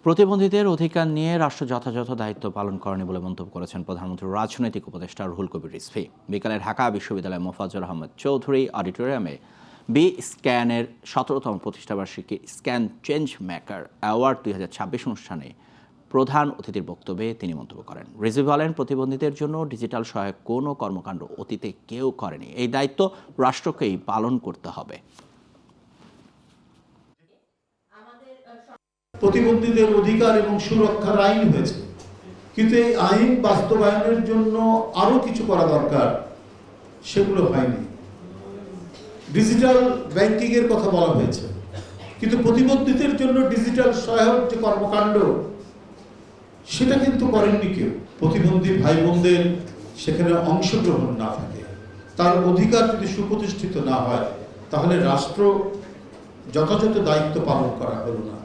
প্রতিবন্ধীদের অধিকার নিয়ে রাষ্ট্র যথাযথ দায়িত্ব পালন করেনি বলে মন্তব্য করেছেন প্রধানমন্ত্রীর রাজনৈতিক উপদেষ্টা রুহুল কবির রিজভী। বিকালে ঢাকা বিশ্ববিদ্যালয় মোফাজ্জল আহমদ চৌধুরী অডিটোরিয়ামে স্ক্যানের 17তম প্রতিষ্ঠাবার্ষিকী স্ক্যান চেঞ্জ মেকার অ্যাওয়ার্ড 2026 অনুষ্ঠানে প্রধান অতিথির বক্তব্যে তিনি মন্তব্য করেন। রিজভী বলেন, প্রতিবন্ধীদের জন্য ডিজিটাল সহায়ক কোনো কর্মকাণ্ড অতীতে কেউ করেনি। এই দায়িত্ব রাষ্ট্রকেই পালন করতে হবে। প্রতিবন্ধীদের অধিকার এবং সুরক্ষার আইন হয়েছে, কিন্তু এই আইন বাস্তবায়নের জন্য আরো কিছু করা দরকার, সেগুলো হয়নি। ডিজিটাল ব্যাংকিং এর কথা বলা হয়েছে, কিন্তু প্রতিবন্ধীদের জন্য ডিজিটাল সহায়ক যে কর্মকাণ্ড সেটা কিন্তু করেননি কেউ। প্রতিবন্ধী ভাই বোনদের সেখানে অংশগ্রহণ না থাকে, তার অধিকার যদি সুপ্রতিষ্ঠিত না হয়, তাহলে রাষ্ট্র যথাযথ দায়িত্ব পালন করা হলো না।